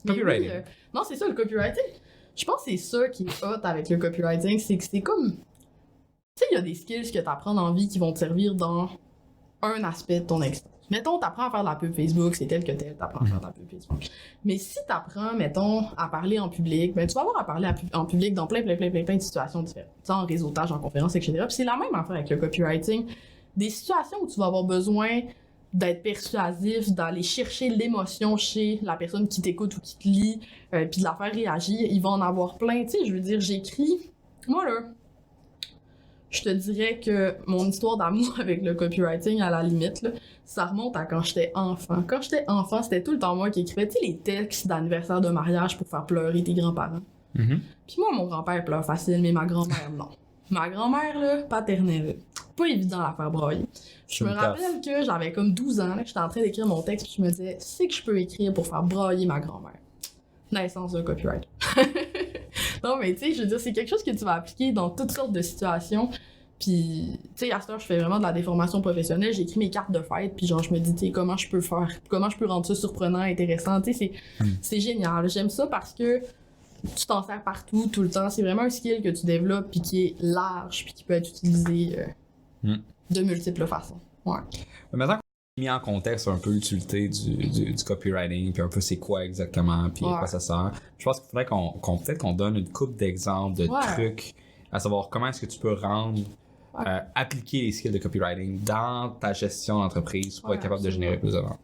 Copywriting. Oui, non, c'est ça, le copywriting. Je pense que c'est ça qui est hot avec le copywriting, c'est que c'est comme... Tu sais, il y a des skills que tu apprends dans la vie qui vont te servir dans un aspect de ton existence. Mettons, t'apprends à faire de la pub Facebook, c'est tel que tel, t'apprends à faire de la pub Facebook. Mais si t'apprends, mettons, à parler en public, ben tu vas avoir à parler en public dans plein de situations différentes. Tu sais, en réseautage, en conférence, etc. Puis c'est la même affaire avec le copywriting. Des situations où tu vas avoir besoin d'être persuasif, d'aller chercher l'émotion chez la personne qui t'écoute ou qui te lit, puis de la faire réagir, il va en avoir plein. Tu sais, je veux dire, j'écris... Moi, là, je te dirais que mon histoire d'amour avec le copywriting, à la limite, là, ça remonte à quand j'étais enfant. Quand j'étais enfant, c'était tout le temps moi qui écrivais, tu sais, les textes d'anniversaire de mariage pour faire pleurer tes grands-parents. Mm-hmm. Puis moi, mon grand-père pleure facile, mais ma grand-mère, non. Ma grand-mère, là, paternelle, pas évident à la faire brailler. Je me rappelle que j'avais comme 12 ans, là, que j'étais en train d'écrire mon texte, puis je me disais, c'est que je peux écrire pour faire brailler ma grand-mère. Naissance de copyright. Non, mais tu sais, je veux dire, c'est quelque chose que tu vas appliquer dans toutes sortes de situations. Puis, tu sais, à cette heure, je fais vraiment de la déformation professionnelle. J'écris mes cartes de fête, puis genre, je me dis, tu sais, comment je peux rendre ça surprenant, intéressant. Tu sais, c'est génial. J'aime ça parce que tu t'en sers partout, tout le temps. C'est vraiment un skill que tu développes, puis qui est large, puis qui peut être utilisé de multiples façons. Ouais. Maintenant qu'on a mis en contexte un peu l'utilité du copywriting, puis un peu c'est quoi exactement, puis à quoi ça sert, je pense qu'il faudrait qu'on donne une couple d'exemples de trucs, à savoir comment est-ce que tu peux rendre, appliquer les skills de copywriting dans ta gestion d'entreprise pour être capable de générer plus de ventes.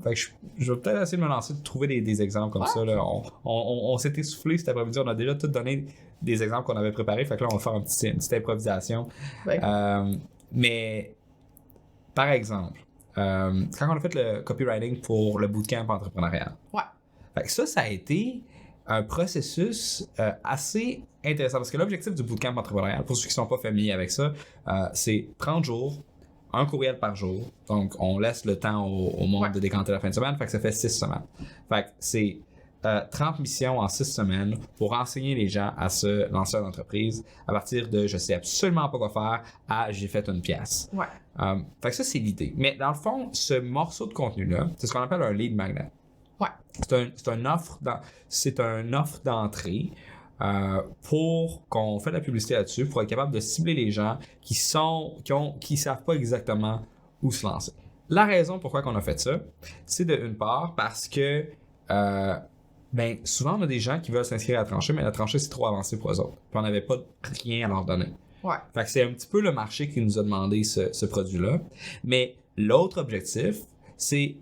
Fait que je vais peut-être essayer de me lancer de trouver des exemples comme ça. Là. On s'est essoufflé cet après-midi, on a déjà tout donné des exemples qu'on avait préparés, fait que là on va faire une petite improvisation. Ouais. Mais par exemple, quand on a fait le copywriting pour le bootcamp entrepreneurial, fait que ça a été un processus assez intéressant parce que l'objectif du bootcamp entrepreneurial, pour ceux qui ne sont pas familiers avec ça, c'est 30 jours, un courriel par jour. Donc, on laisse le temps au monde de décanter la fin de semaine. Fait que ça fait 6 semaines. Fait que c'est 30 missions en 6 semaines pour enseigner les gens à se lancer en entreprise à partir de je sais absolument pas quoi faire à j'ai fait une pièce. Fait que ça, c'est l'idée. Mais dans le fond, ce morceau de contenu-là, c'est ce qu'on appelle un lead magnet. C'est une offre d'entrée pour qu'on fait de la publicité là-dessus, pour être capable de cibler les gens qui savent pas exactement où se lancer. La raison pourquoi on a fait ça, c'est d'une part parce que souvent on a des gens qui veulent s'inscrire à la tranchée, mais la tranchée c'est trop avancé pour eux autres. Puis on n'avait pas rien à leur donner. Fait que c'est un petit peu le marché qui nous a demandé ce produit-là. Mais l'autre objectif, c'est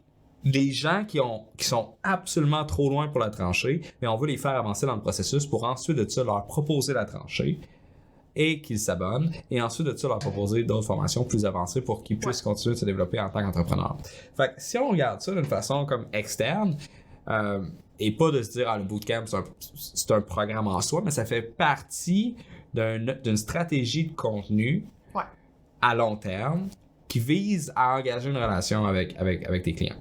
les gens qui sont absolument trop loin pour la tranchée, mais on veut les faire avancer dans le processus pour ensuite de ça leur proposer la tranchée et qu'ils s'abonnent, et ensuite de ça leur proposer d'autres formations plus avancées pour qu'ils puissent continuer de se développer en tant qu'entrepreneur. Fait que si on regarde ça d'une façon comme externe, et pas de se dire le bootcamp c'est un programme en soi, mais ça fait partie d'une stratégie de contenu à long terme qui vise à engager une relation avec tes clients.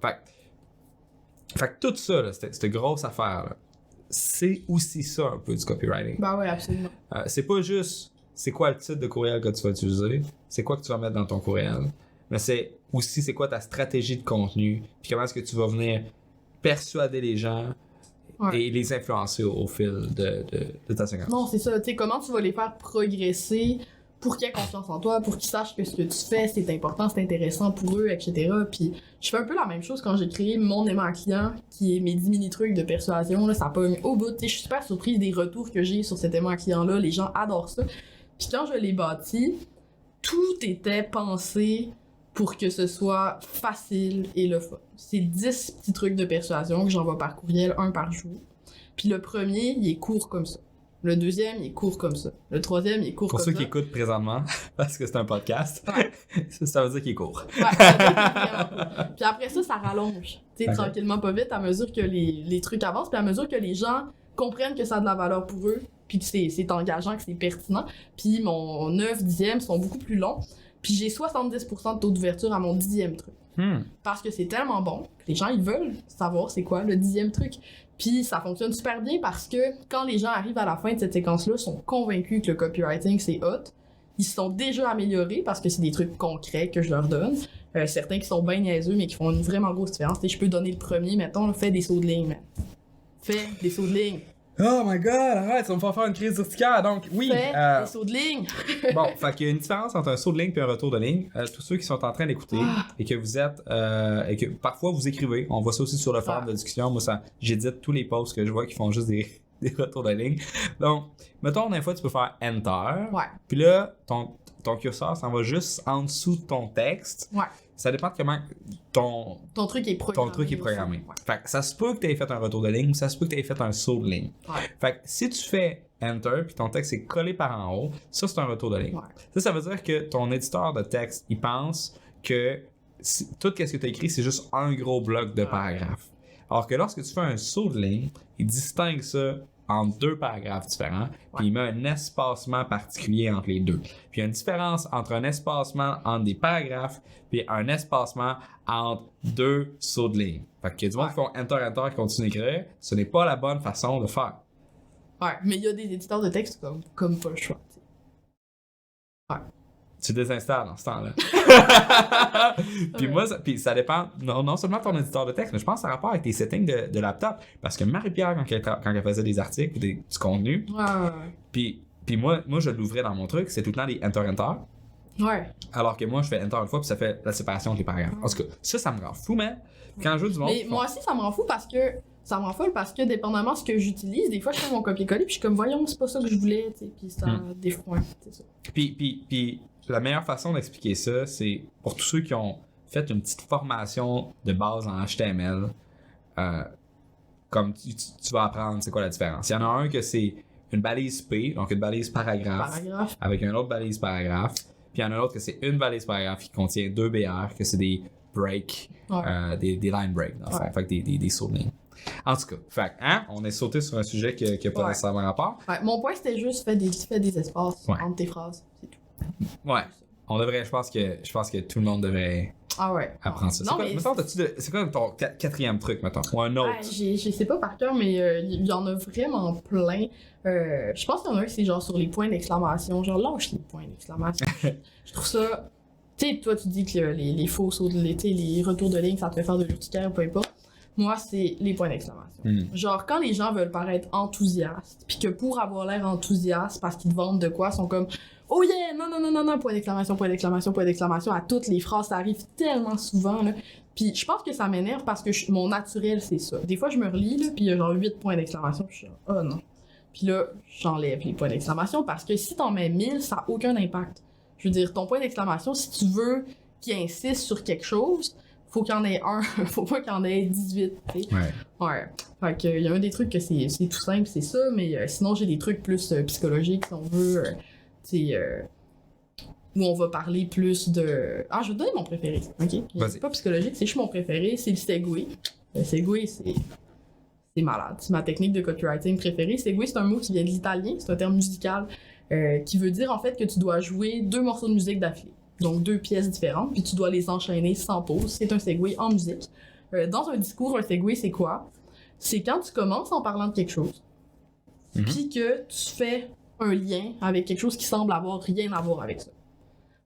Fait que tout ça, là, cette grosse affaire-là, c'est aussi ça un peu du copywriting. Ben oui, absolument. C'est pas juste c'est quoi le type de courriel que tu vas utiliser, c'est quoi que tu vas mettre dans ton courriel, mais c'est aussi c'est quoi ta stratégie de contenu, puis comment est-ce que tu vas venir persuader les gens et les influencer au fil de ta séquence. Non, c'est ça. Tu sais, comment tu vas les faire progresser pour qu'ils aient confiance en toi, pour qu'ils sachent que ce que tu fais, c'est important, c'est intéressant pour eux, etc. Puis je fais un peu la même chose quand j'ai créé mon aimant client, qui est mes 10 mini-trucs de persuasion. Là, ça pogne au bout. Je suis super surprise des retours que j'ai sur cet aimant client-là. Les gens adorent ça. Puis quand je l'ai bâti, tout était pensé pour que ce soit facile et le fun. C'est 10 petits trucs de persuasion que j'envoie par courriel, un par jour. Puis le premier, il est court comme ça. Le deuxième, il est court comme ça. Le troisième, il est court comme ça. Pour ceux qui écoutent présentement, parce que c'est un podcast, ça veut dire qu'il est court. Ça veut dire qu'il est vraiment court. Puis après ça rallonge. Tu sais, tranquillement, pas vite, à mesure que les trucs avancent, puis à mesure que les gens comprennent que ça a de la valeur pour eux, puis que c'est engageant, que c'est pertinent. Puis mon 9, 10e sont beaucoup plus longs. Puis j'ai 70% de taux d'ouverture à mon 10e truc. Parce que c'est tellement bon que les gens, ils veulent savoir c'est quoi le 10e truc. Puis ça fonctionne super bien parce que quand les gens arrivent à la fin de cette séquence-là, sont convaincus que le copywriting, c'est hot. Ils se sont déjà améliorés parce que c'est des trucs concrets que je leur donne. Certains qui sont bien niaiseux, mais qui font une vraiment grosse différence. Et je peux donner le premier, mettons, fais des sauts de ligne. Fais des sauts de ligne. Oh my god, arrête, ça va me faire une crise urticaire. Donc, oui. Fais des sauts de ligne. Bon, fait qu'il y a une différence entre un saut de ligne et un retour de ligne. Tous ceux qui sont en train d'écouter et que vous êtes, et que parfois vous écrivez, on voit ça aussi sur le forum de discussion. Moi, j'édite tous les posts que je vois qui font juste des retours de ligne. Donc, mettons, des fois, tu peux faire Enter. Ouais. Puis là, ton curseur s'en va juste en dessous de ton texte. Ouais. Ça dépend de comment ton truc est programmé. Ouais. Fait que ça se peut que tu aies fait un retour de ligne ou ça se peut que tu aies fait un saut de ligne. Ouais. Fait que si tu fais Enter puis ton texte est collé par en haut, ça c'est un retour de ligne. Ouais. Ça veut dire que ton éditeur de texte, il pense que tout ce que tu as écrit, c'est juste un gros bloc de paragraphe. Alors que lorsque tu fais un saut de ligne, il distingue ça en 2 paragraphes différents, puis il met un espacement particulier entre les deux. Puis il y a une différence entre un espacement entre des paragraphes, puis un espacement entre 2 sauts de ligne. Fait qu'il y a du monde qui font Enter, qui continuent d'écrire. Ce n'est pas la bonne façon de faire. Ouais, mais il y a des éditeurs de texte comme pas le choix. Ouais. Tu désinstalles dans ce temps-là. Puis moi, ça dépend non seulement de ton éditeur de texte, mais je pense que ça a rapport avec tes settings de laptop. Parce que Marie-Pierre, quand elle faisait des articles ou du contenu, puis moi, je l'ouvrais dans mon truc, c'est tout le temps des Enter. Ouais. Alors que moi, je fais Enter une fois, puis ça fait la séparation entre les paragraphes. En tout cas, ça me rend fou, man. Quand je joue du monde. Mais moi aussi, ça me rend fou parce que. Ça me rend folle parce que, dépendamment de ce que j'utilise, des fois, je fais mon copier-coller, puis je suis comme, voyons, c'est pas ça que je voulais, tu sais, puis ça défoue, c'est ça. Puis la meilleure façon d'expliquer ça, c'est pour tous ceux qui ont fait une petite formation de base en HTML, comme tu vas apprendre c'est quoi la différence. Il y en a un que c'est une balise P, donc une balise paragraphe. Avec une autre balise paragraphe. Puis il y en a un autre que c'est une balise paragraphe qui contient 2 BR, que c'est des breaks, des line breaks, dans le fond. Fait que des sauts de ligne. En tout cas, on est sauté sur un sujet qui n'a pas nécessairement rapport. Ouais, mon point c'était juste fais des espaces entre tes phrases, c'est tout. Ouais. On devrait, je pense que tout le monde devrait apprendre ça. C'est quoi ton 4e truc, mettons? Ou un autre? Je sais pas par cœur, mais il y en a vraiment plein. Je pense qu'il y en a un qui c'est genre sur les points d'exclamation. Genre lâche les points d'exclamation. Je trouve ça. Tu sais, toi tu dis que les faux sauts de l'été, les retours de ligne, ça te fait faire de l'urticaire ou peu importe. Moi, c'est les points d'exclamation. Genre, quand les gens veulent paraître enthousiastes, puis que pour avoir l'air enthousiaste parce qu'ils te vendent de quoi, ils sont comme « Oh yeah! Non, point d'exclamation, point d'exclamation, point d'exclamation. » À toutes les phrases, ça arrive tellement souvent, là. Puis je pense que ça m'énerve parce que mon naturel, c'est ça. Des fois, je me relis, là, puis il y a genre 8 points d'exclamation, puis je suis genre « Oh non! » Puis là, j'enlève les points d'exclamation parce que si t'en mets 1000, ça n'a aucun impact. Je veux dire, ton point d'exclamation, si tu veux qu'il insiste sur quelque chose, faut qu'il y en ait un, faut pas qu'il y en ait 18, tu sais. Ouais. Fait que, il y a un des trucs que c'est tout simple, c'est ça, mais sinon, j'ai des trucs plus psychologiques, si on veut, tu sais, où on va parler plus de... Ah, je vais te donner mon préféré, ok? C'est pas psychologique, c'est juste mon préféré, c'est le segway. Le segway, c'est malade. C'est ma technique de copywriting préférée. Segway, c'est un mot qui vient de l'italien, c'est un terme musical, qui veut dire, en fait, que tu dois jouer 2 morceaux de musique d'affilée. Donc 2 pièces différentes, puis tu dois les enchaîner sans pause. C'est un segway en musique. Dans un discours, un segway, c'est quoi? C'est quand tu commences en parlant de quelque chose, puis que tu fais un lien avec quelque chose qui semble avoir rien à voir avec ça.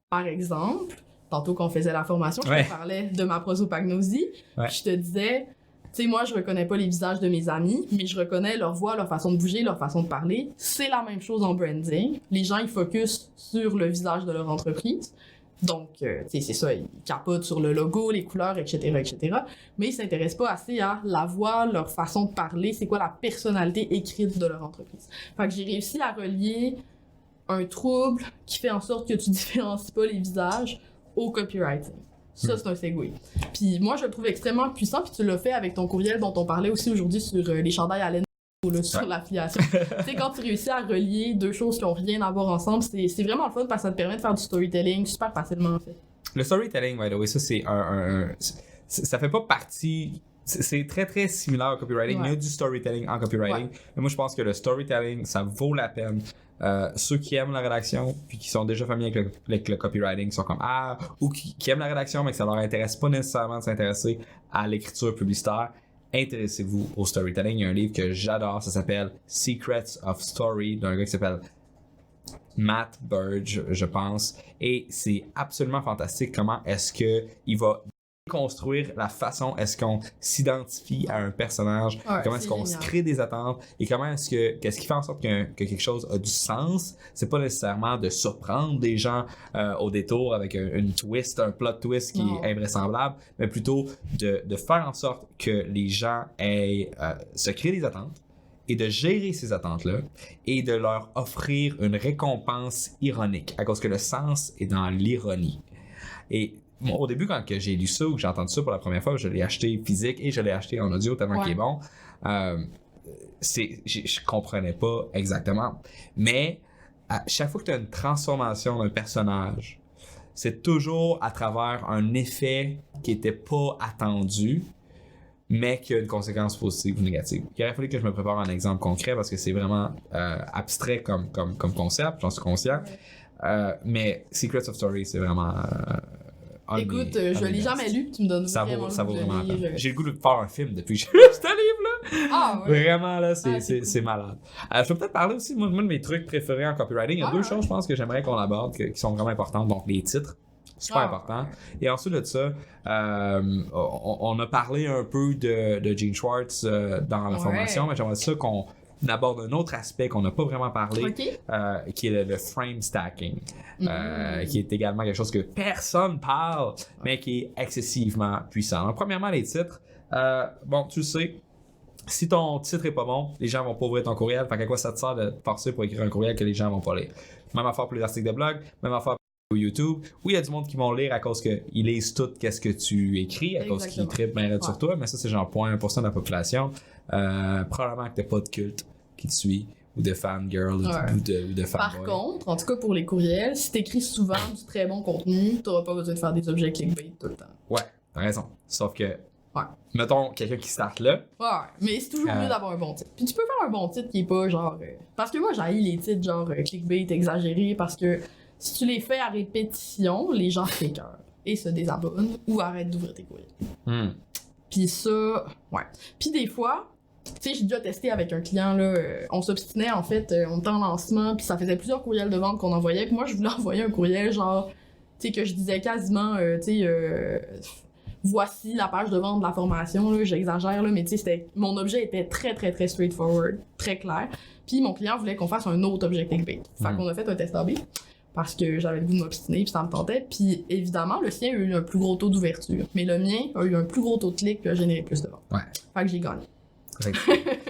Par exemple, tantôt qu'on faisait la formation, je te parlais de ma prosopagnosie, je te disais, tu sais, moi, je reconnais pas les visages de mes amis, mais je reconnais leur voix, leur façon de bouger, leur façon de parler. C'est la même chose en branding. Les gens, ils focusent sur le visage de leur entreprise. Donc, tu sais, c'est ça, ils capotent sur le logo, les couleurs, etc., etc. Mais ils s'intéressent pas assez à la voix, leur façon de parler, c'est quoi la personnalité écrite de leur entreprise. Fait que j'ai réussi à relier un trouble qui fait en sorte que tu différencies pas les visages au copywriting. Ça, c'est un segway. Puis moi, je le trouve extrêmement puissant, puis tu l'as fait avec ton courriel dont on parlait aussi aujourd'hui sur les chandails à laine sur l'affiliation. Tu sais, quand tu réussis à relier 2 choses qui n'ont rien à voir ensemble, c'est vraiment le fun parce que ça te permet de faire du storytelling super facilement, en fait. Le storytelling, by the way, ça, c'est ça fait pas partie... C'est très, très similaire au copywriting. Il y a du storytelling en copywriting. Mais moi, je pense que le storytelling, ça vaut la peine. Ceux qui aiment la rédaction, puis qui sont déjà familiers avec le copywriting, sont comme ou qui aiment la rédaction, mais que ça leur intéresse pas nécessairement de s'intéresser à l'écriture publicitaire. Intéressez-vous au storytelling. Il y a un livre que j'adore, ça s'appelle Secrets of Story, d'un gars qui s'appelle Matt Burge, je pense. Et c'est absolument fantastique comment est-ce que il va construire la façon est-ce qu'on s'identifie à un personnage, comment est-ce qu'on se crée des attentes et comment est-ce que qu'est-ce qui fait en sorte que quelque chose a du sens. C'est pas nécessairement de surprendre des gens au détour avec une twist, un plot twist qui est invraisemblable, mais plutôt de faire en sorte que les gens aient se créer des attentes et de gérer ces attentes-là et de leur offrir une récompense ironique à cause que le sens est dans l'ironie. Et moi, au début, quand j'ai lu ça ou que j'ai entendu ça pour la première fois, je l'ai acheté physique et je l'ai acheté en audio tellement qu'il est bon. Je comprenais pas exactement. Mais à chaque fois que tu as une transformation d'un personnage, c'est toujours à travers un effet qui était pas attendu, mais qui a une conséquence positive ou négative. Il aurait fallu que je me prépare un exemple concret parce que c'est vraiment abstrait comme concept, j'en suis conscient. Mais Secrets of Story, c'est vraiment... Écoute, je l'ai jamais lu, tu me donnes ça vraiment vaut vraiment la peine. J'ai le goût de faire un film depuis que j'ai lu ce livre-là. Ah ouais. Vraiment, là, c'est malade. Je peux peut-être parler aussi, moi, de mes trucs préférés en copywriting. Il y a deux choses, je pense, que j'aimerais qu'on aborde, qui sont vraiment importantes. Donc, les titres, super important. Et ensuite de ça, on a parlé un peu de Gene Schwartz dans la formation, mais j'aimerais ça qu'on aborde un autre aspect qu'on n'a pas vraiment parlé, qui est le frame stacking, qui est également quelque chose que personne parle, mais qui est excessivement puissant. Donc, premièrement, les titres. Bon, tu le sais, si ton titre est pas bon, les gens vont pas ouvrir ton courriel. Fait qu'à quoi ça te sert de te forcer pour écrire un courriel que les gens vont pas lire? Même affaire pour les articles de blog, même affaire pour YouTube, où il y a du monde qui vont lire à cause qu'ils lisent tout qu'est-ce que tu écris, à cause qu'ils trippent bien sur toi, mais ça, c'est genre 0.1% de la population. Probablement que t'as pas de culte qui te suit, ou de fangirl, ou de fanboy. Par contre, en tout cas pour les courriels, si t'écris souvent du très bon contenu, t'auras pas besoin de faire des objets clickbait tout le temps. Ouais, t'as raison. Sauf que, mettons quelqu'un qui start là. Ouais, mais c'est toujours mieux d'avoir un bon titre. Puis tu peux faire un bon titre qui est pas genre... Parce que moi, j'haïs les titres genre clickbait exagérés, parce que si tu les fais à répétition, les gens s'écœurent et se désabonnent ou arrêtent d'ouvrir tes courriels. Puis ça, Puis des fois... Tu sais, j'ai déjà testé avec un client, là, on s'obstinait, en fait, on était en lancement, puis ça faisait plusieurs courriels de vente qu'on envoyait, puis moi, je voulais envoyer un courriel, genre, tu sais, que je disais quasiment, tu sais, voici la page de vente de la formation, là, j'exagère, là, mais tu sais, mon objet était très, très, très straightforward, très clair, puis mon client voulait qu'on fasse un autre objet clickbait. Fait qu'on a fait un test A/B, parce que j'avais le goût de m'obstiner, puis ça me tentait, puis évidemment, le sien a eu un plus gros taux d'ouverture, mais le mien a eu un plus gros tau de clic, puis a généré plus de ventes. Fait que j'ai gagné.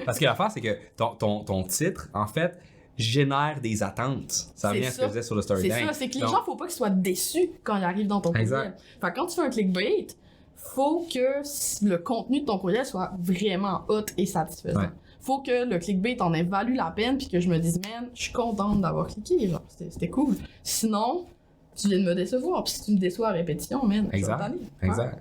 Parce que l'affaire, c'est que ton titre, en fait, génère des attentes. Ça revient à ce que je disais sur le storytelling. C'est ça, c'est que les gens, faut pas qu'ils soient déçus quand ils arrivent dans ton courriel. Fait que quand tu fais un clickbait, faut que le contenu de ton courriel soit vraiment hot et satisfaisant. Faut que le clickbait en ait valu la peine, puis que je me dise, man, je suis contente d'avoir cliqué, genre, c'était cool. Sinon, tu viens de me décevoir, puis si tu me déçois à répétition, man, exact.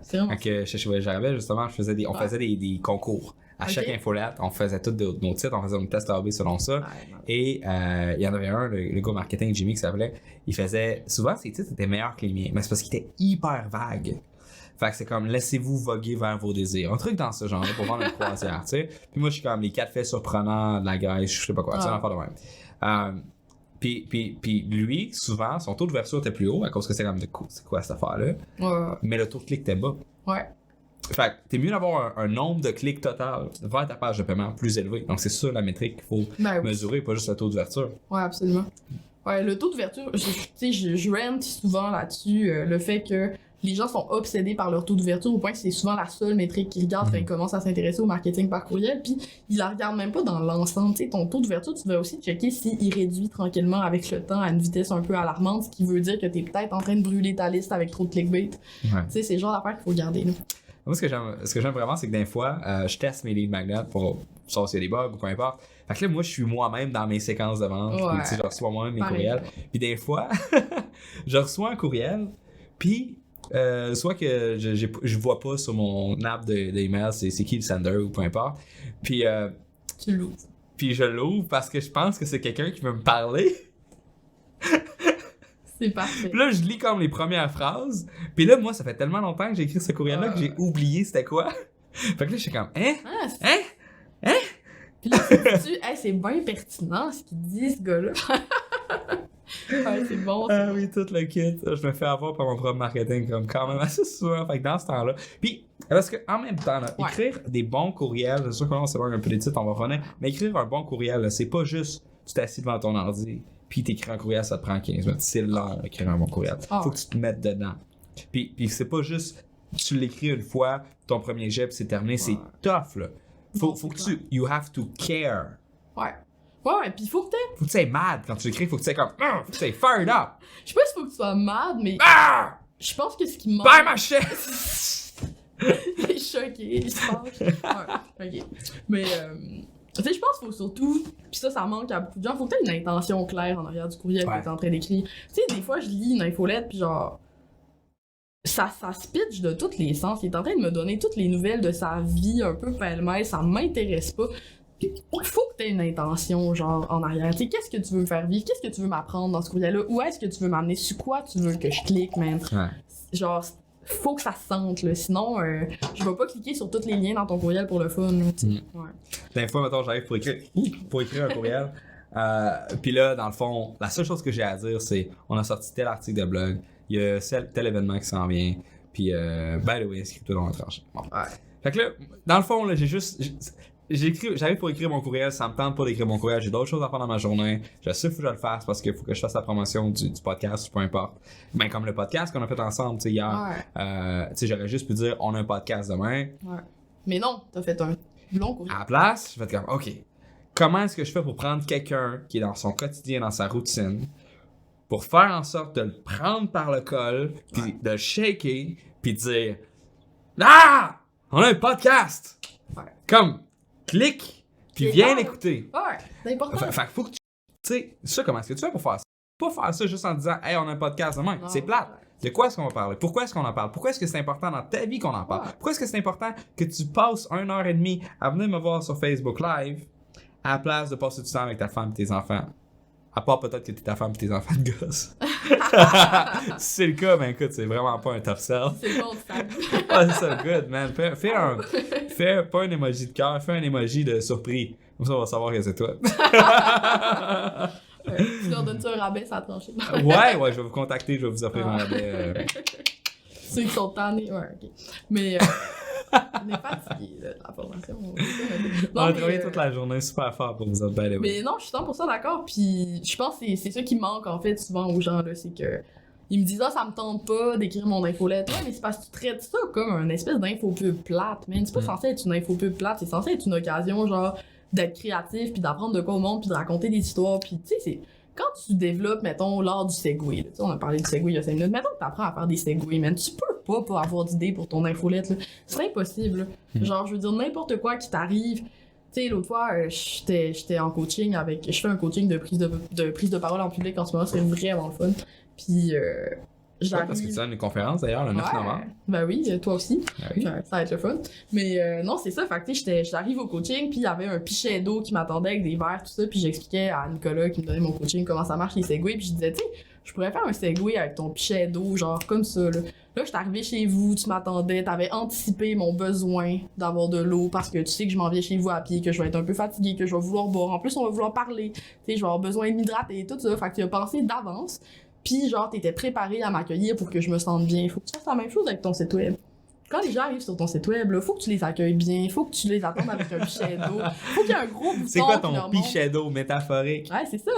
C'est vraiment quand j'arrivais, justement, on faisait des concours. À chaque infolette, on faisait tous nos titres, on faisait un test A/B selon ça. Et il y en avait un, le gars marketing, Jimmy, qui s'appelait, il faisait... Souvent, ses titres étaient meilleurs que les miens, mais c'est parce qu'il était hyper vague. Fait que c'est comme, laissez-vous voguer vers vos désirs. Un truc dans ce genre-là pour vendre une croisière, tu sais. Puis moi, je suis comme, les 4 faits surprenants de la Grèce, je sais pas quoi, tu sais, l'enfant de même. Puis lui, souvent, son taux d'ouverture était plus haut à cause que c'est comme, c'est quoi cette affaire-là? Mais le taux de clic était bas. Fait que t'es mieux d'avoir un nombre de clics total vers ta page de paiement plus élevé. Donc c'est ça la métrique qu'il faut mesurer, pas juste le taux d'ouverture. Ouais, absolument. Ouais, le taux d'ouverture, tu sais, je rante souvent là-dessus, le fait que les gens sont obsédés par leur taux d'ouverture au point que c'est souvent la seule métrique qu'ils regardent quand ils commencent à s'intéresser au marketing par courriel, puis ils la regardent même pas dans l'ensemble. Tu sais, ton taux d'ouverture, tu devrais aussi checker s'il réduit tranquillement avec le temps à une vitesse un peu alarmante, ce qui veut dire que t'es peut-être en train de brûler ta liste avec trop de clickbait. Tu sais, c'est le genre d'affaires qu'il faut garder, là. Moi, ce que j'aime vraiment, c'est que des fois, je teste mes lead magnets pour savoir s'il y a des bugs ou peu importe. Fait que là, moi, je suis moi-même dans mes séquences de vente. Puis, je reçois moi-même mes courriels. Puis des fois, je reçois un courriel, puis soit que je vois pas sur mon app d'email c'est qui le sender ou peu importe. Puis, tu l'ouvres. Puis je l'ouvre parce que je pense que c'est quelqu'un qui veut me parler. C'est parfait. Puis là, je lis comme les premières phrases. Puis là, moi, ça fait tellement longtemps que j'ai écrit ce courriel-là que j'ai oublié c'était quoi. Fait que là, je suis comme, hein? Puis là, c'est bien pertinent ce qu'il dit, ce gars-là. Ouais, c'est bon. Ah oui, tout le kit. Je me fais avoir par mon propre marketing comme quand même assez souvent. Fait que dans ce temps-là. Puis, parce qu'en même temps, là, écrire des bons courriels, c'est sûr que là, on s'éloigne un peu des titres, on va revenir. Mais écrire un bon courriel, là, c'est pas juste tu t'assis devant ton ordi, puis t'écris un courriel, ça te prend 15 minutes. C'est long d'écrire un bon courriel. Faut que tu te mettes dedans. Puis c'est pas juste tu l'écris une fois, ton premier jet, puis c'est terminé. C'est tough, là. Faut que tu. You have to care. Ouais, pis faut que tu sois mad quand tu l'écris, faut que tu sois comme. Faut que tu sois fired up. Je sais pas s'il faut que tu sois mad, mais. Je pense que ce qui manque. Bye ma chaise! Il est choqué, il se fâche. Ouais, ok. Mais, tu sais, je pense qu'il faut surtout. Pis ça manque à beaucoup de gens. Faut que tu aies une intention claire en arrière du courriel que t'es en train d'écrire. Tu sais, des fois, je lis une infolette, pis genre. Ça se pitch de tous les sens. Il est en train de me donner toutes les nouvelles de sa vie, un peu pêle-mêle. Ça m'intéresse pas. Faut que t'aies une intention, genre, en arrière. Tu sais, qu'est-ce que tu veux me faire vivre? Qu'est-ce que tu veux m'apprendre dans ce courriel-là? Où est-ce que tu veux m'amener? Sur quoi tu veux que je clique, man? Genre, faut que ça se sente, là. Sinon, je vais pas cliquer sur tous les liens dans ton courriel pour le fun. Des fois, mettons, j'arrive pour écrire un courriel. Puis là, dans le fond, la seule chose que j'ai à dire, c'est on a sorti tel article de blog, il y a tel événement qui s'en vient, puis by the way, inscris-toi dans la tranche. Bon. Fait que là, dans le fond, là, j'arrive pour écrire mon courriel, ça me tente pas d'écrire mon courriel, j'ai d'autres choses à faire dans ma journée, je sais qu'il faut que je le fasse parce qu'il faut que je fasse la promotion du podcast, peu importe. Ben, comme le podcast qu'on a fait ensemble, tu sais, hier, tu sais, j'aurais juste pu dire on a un podcast demain. Mais non, t'as fait un long courriel. À la place, j'ai fait comme, ok, comment est-ce que je fais pour prendre quelqu'un qui est dans son quotidien, dans sa routine, pour faire en sorte de le prendre par le col, puis de le shaker, puis de dire ah! On a un podcast! Comme, clique, puis viens l'écouter. C'est important. Fait que faut que tu sais, ça, comment est-ce que tu fais pour faire ça? Pas faire ça juste en disant hey, on a un podcast demain. C'est plate. De quoi est-ce qu'on va parler? Pourquoi est-ce qu'on en parle? Pourquoi est-ce que c'est important dans ta vie qu'on en parle? Pourquoi est-ce que c'est important que tu passes 1h30 à venir me voir sur Facebook Live à la place de passer du temps avec ta femme et tes enfants? À part peut-être que t'es ta femme et tes enfants de gosse. Si c'est le cas, ben écoute, c'est vraiment pas un top sell. C'est bon, ça. C'est ça, good, man. Fais pas un emoji de cœur, fais un emoji de surpris. Comme ça, on va savoir que c'est toi. Tu leur donnes-tu un rabais, ça a tranché? Ouais, je vais vous contacter, je vais vous offrir un rabais. Ceux qui sont tannés, ok. Mais... on est fatigué de la formation. On a travaillé toute la journée super fort pour vous autres. Mais non, je suis 100% d'accord. Puis je pense que c'est ça qui manque en fait souvent aux gens. Là, c'est que ils me disent ça me tente pas d'écrire mon infolette. Ouais, mais c'est parce que tu traites ça comme une espèce d'infopub plate. Mais c'est pas censé être une infopub plate. C'est censé être une occasion genre d'être créatif puis d'apprendre de quoi au monde puis de raconter des histoires. Puis tu sais, c'est quand tu développes, mettons, l'art du segway, là, on a parlé du segway il y a 5 minutes, mettons que t'apprends à faire des segways, man, tu peux pas avoir d'idée pour ton infolette, là. C'est impossible, là. Genre, je veux dire, n'importe quoi qui t'arrive. Tu sais, l'autre fois, j'étais en coaching avec... Je fais un coaching de prise de parole en public en ce moment, c'est vraiment le fun. Puis, j'arrive... Parce que tu as une conférence, d'ailleurs, le 9 novembre. Ben oui, toi aussi. Oui. Ça va être le fun. Mais non, c'est ça, fait que tu sais, j'arrive au coaching, puis il y avait un pichet d'eau qui m'attendait avec des verres, tout ça, puis j'expliquais à Nicolas qui me donnait mon coaching comment ça marche les segways, puis je disais, tu sais, je pourrais faire un segway avec ton pichet d'eau, genre comme ça, là. Là, je suis arrivée chez vous, tu m'attendais, t'avais anticipé mon besoin d'avoir de l'eau parce que tu sais que je m'en viens chez vous à pied, que je vais être un peu fatiguée, que je vais vouloir boire. En plus, on va vouloir parler. Tu sais, je vais avoir besoin de m'hydrater et tout ça. Fait que tu as pensé d'avance. Puis, genre, t'étais préparé à m'accueillir pour que je me sente bien. Faut que tu fasses la même chose avec ton site web. Quand les gens arrivent sur ton site web, là, faut que tu les accueilles bien, faut que tu les attendes avec un pichet d'eau. Faut qu'il y ait un gros bouton. C'est quoi ton pichet d'eau métaphorique? Ouais, c'est ça.